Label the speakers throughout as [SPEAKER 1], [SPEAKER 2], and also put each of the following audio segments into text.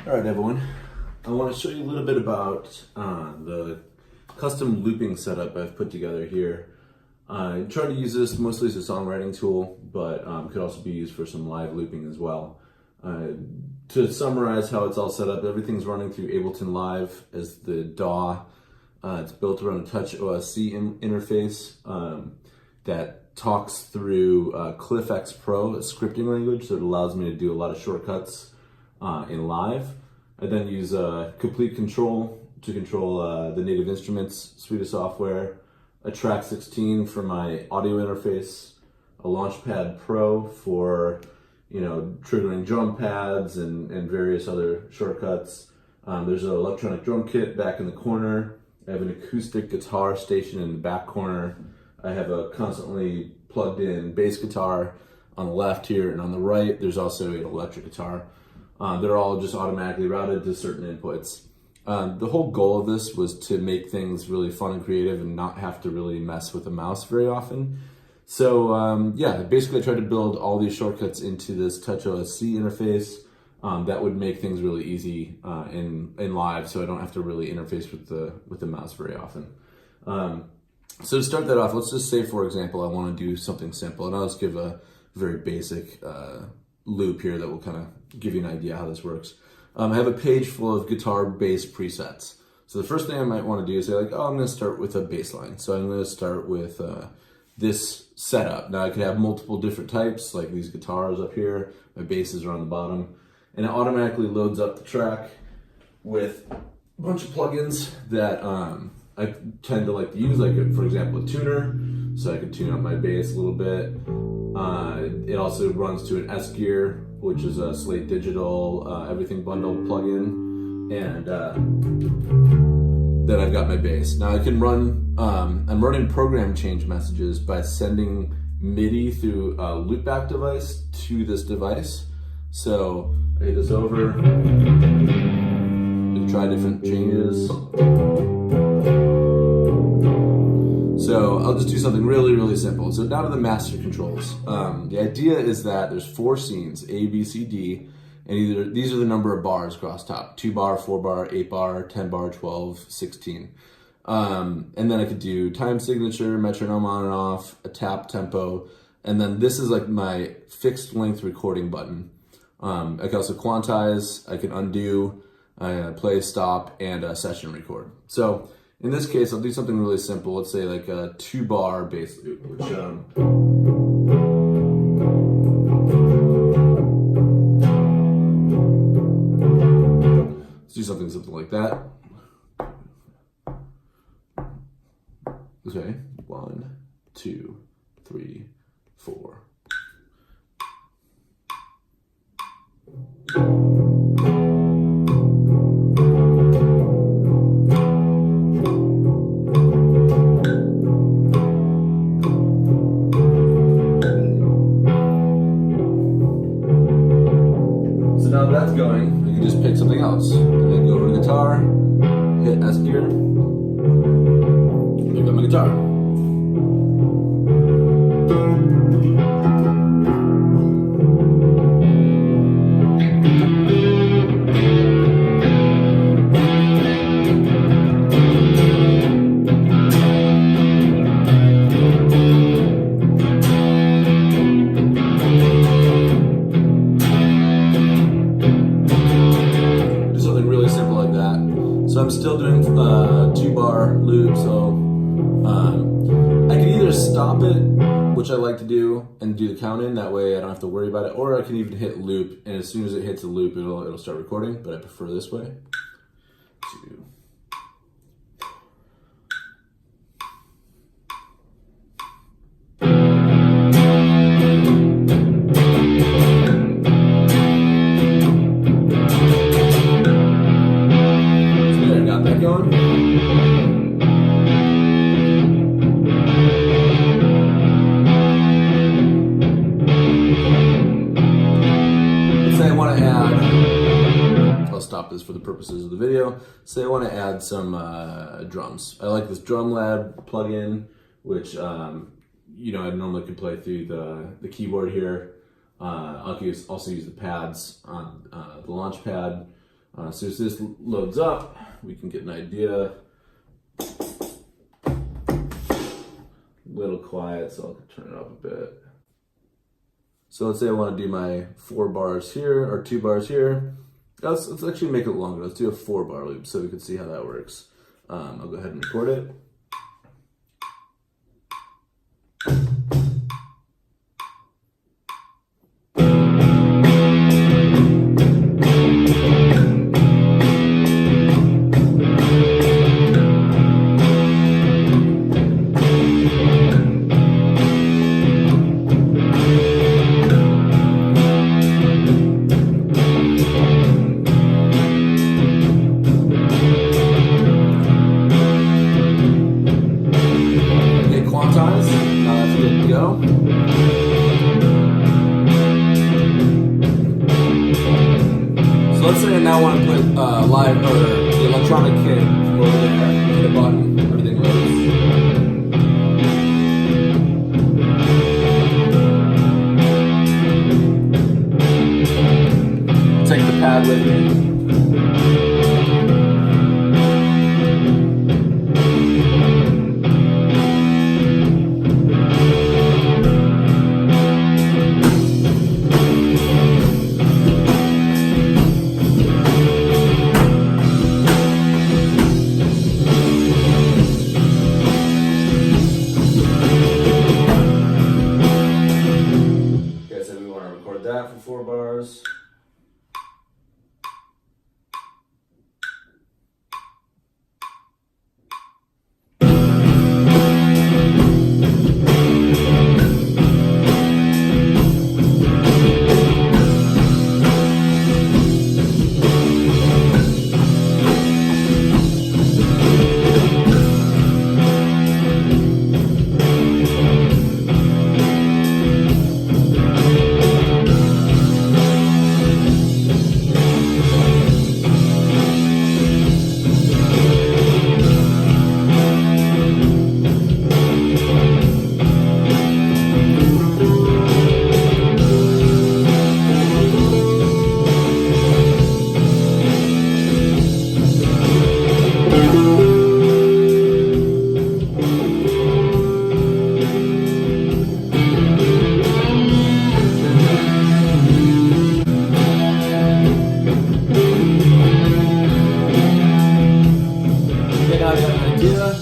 [SPEAKER 1] All right, everyone. I want to show you a little bit about the custom looping setup I've put together here. I try to use this mostly as a songwriting tool, but could also be used for some live looping as well. To summarize how it's all set up, everything's running through Ableton Live as the DAW. It's built around a Touch OSC interface that talks through ClyphX Pro, a scripting language that allows me to do a lot of shortcuts in live. I then use Complete Control to control the Native Instruments suite of software, a Track 16 for my audio interface, a Launchpad Pro for triggering drum pads and various other shortcuts. There's an electronic drum kit back in the corner. I have an acoustic guitar station in the back corner. I have a constantly plugged in bass guitar on the left here, and on the right there's also an electric guitar. They're all just automatically routed to certain inputs. The whole goal of this was to make things really fun and creative and not have to really mess with the mouse very often. So basically I tried to build all these shortcuts into this Touch OSC interface that would make things really easy in live, so I don't have to really interface with the mouse very often. So to start that off, let's just say, for example, I want to do something simple, and I'll just give a very basic loop here that will kind of give you an idea how this works. I have a page full of guitar bass presets. So the first thing I might want to do is say, I'm going to start with a bass line. So I'm going to start with this setup. Now I could have multiple different types, like these guitars up here. My basses are on the bottom. And it automatically loads up the track with a bunch of plugins that I tend to like to use, like for example a tuner, so I can tune up my bass a little bit. It also runs to an S Gear, which is a Slate Digital Everything Bundle plugin, and then I've got my bass. Now I can run, I'm running program change messages by sending MIDI through a loopback device to this device. So I hit this over, we can try different changes. So I'll just do something really, really simple. So down to the master controls. The idea is that there's 4 scenes, A, B, C, D, and these are the number of bars across top: 2 bar, 4 bar, 8 bar, 10 bar, 12, 16. And then I could do time signature, metronome on and off, a tap, tempo, and then this is like my fixed length recording button. I can also quantize, I can undo, play, stop, and session record. So in this case, I'll do something really simple. Let's say like a 2 bar bass loop, which let's do something like that. Okay, 1, 2, 3, 4. Now that's going, you can just pick something else. And then go over to guitar, hit S Gear, pick up my guitar. So I'm still doing 2 bar loop, so I can either stop it, which I like to do, and do the count in, that way I don't have to worry about it, or I can even hit loop, and as soon as it hits a loop, it'll start recording, but I prefer this way. 2. Going. Say I want to add, I'll stop this for the purposes of the video. Say I want to add some drums. I like this Drum Lab plugin, which I normally can play through the keyboard here. I'll also use the pads on the launch pad. So as this loads up, we can get an idea. A little quiet, so I'll turn it up a bit. So let's say I want to do my 4 bars here, or 2 bars here. Let's actually make it longer. Let's do a 4-bar loop so we can see how that works. I'll go ahead and record it. So let's say I now want to put live or the electronic kit over there, hit a button, everything loads. Take the pad with me. That for 4 bars.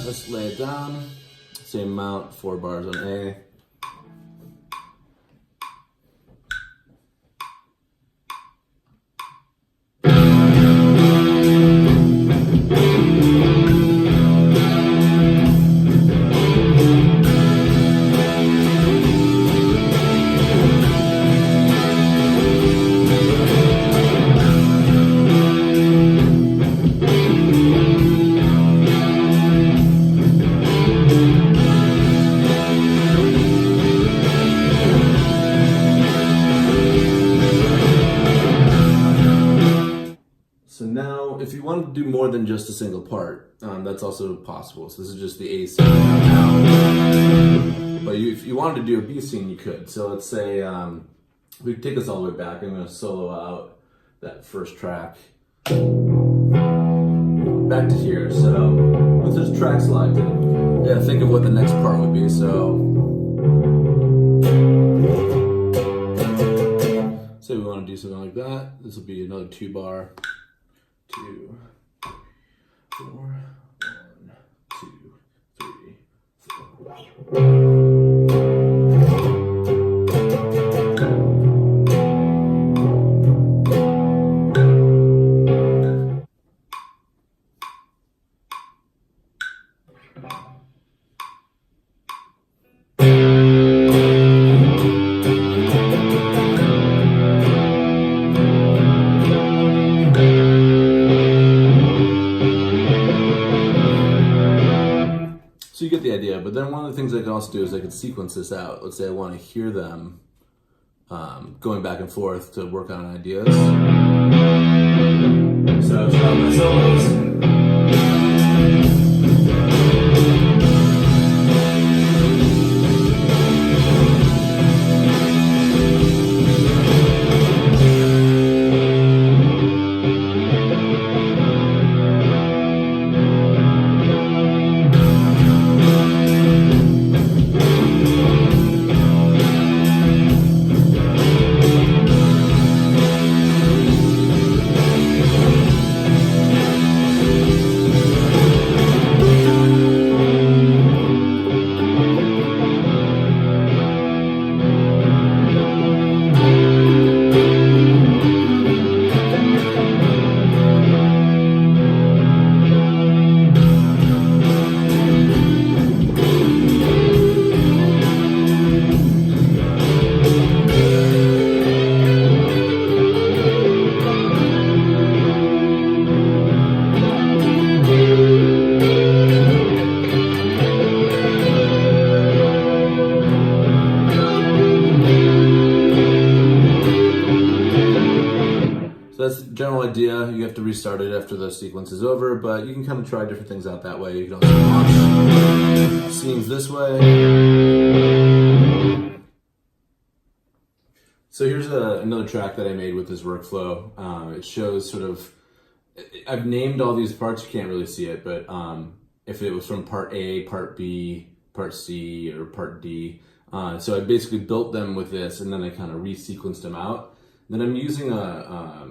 [SPEAKER 1] Let's lay it down. Same amount, 4 bars on A. So now, if you want to do more than just a single part, that's also possible. So this is just the A scene now. But if you wanted to do a B scene, you could. So let's say we take this all the way back. I'm going to solo out that first track back to here. So with this track selected, yeah, think of what the next part would be. So say we want to do something like that. This will be another 2 bar. 2, 4, 1, 2, 3, 4. So you get the idea, but then one of the things I can also do is I can sequence this out. Let's say I want to hear them going back and forth to work on ideas. So I'll start my solos. that's the general idea. You have to restart it after the sequence is over, but you can kind of try different things out that way. You can also launch scenes this way. So here's another track that I made with this workflow. It shows sort of, I've named all these parts, you can't really see it, but if it was from part A, part B, part C, or part D. So I basically built them with this, and then I kind of resequenced them out. Then I'm using a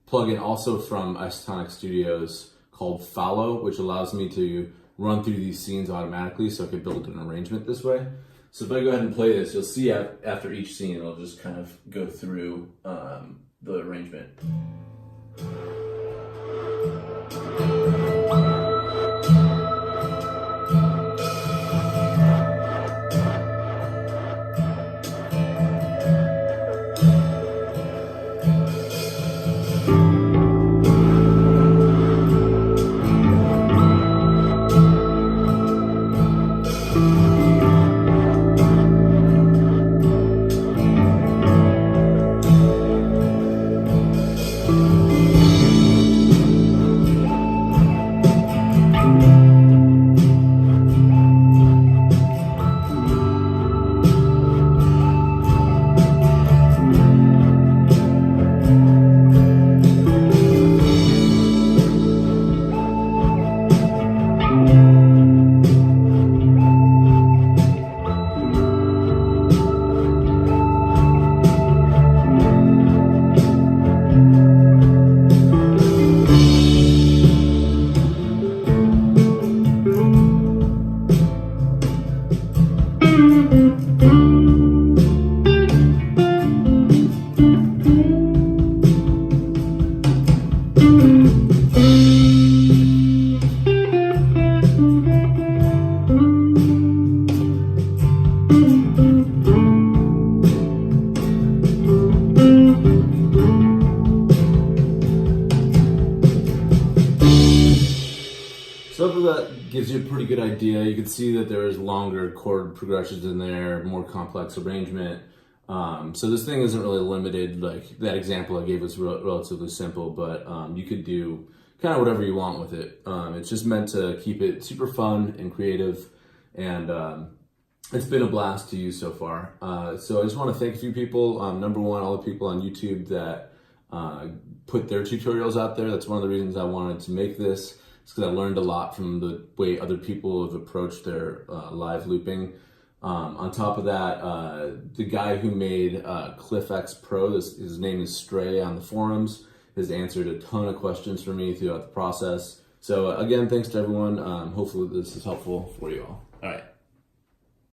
[SPEAKER 1] plugin also from Isotonic Studios called Follow, which allows me to run through these scenes automatically, so I can build an arrangement this way. So if I go ahead and play this, you'll see after each scene, it'll just kind of go through the arrangement. So hopefully that gives you a pretty good idea. You can see that there is longer chord progressions in there, more complex arrangement. So this thing isn't really limited. Like that example I gave was relatively simple, but you could do kind of whatever you want with it. It's just meant to keep it super fun and creative, and it's been a blast to use so far. So I just want to thank a few people. Number one, all the people on YouTube that put their tutorials out there. That's one of the reasons I wanted to make this. It's because I learned a lot from the way other people have approached their live looping. On top of that, the guy who made ClyphX Pro, his name is Stray on the forums, has answered a ton of questions for me throughout the process. So again, thanks to everyone. Hopefully this is helpful for you all. All right.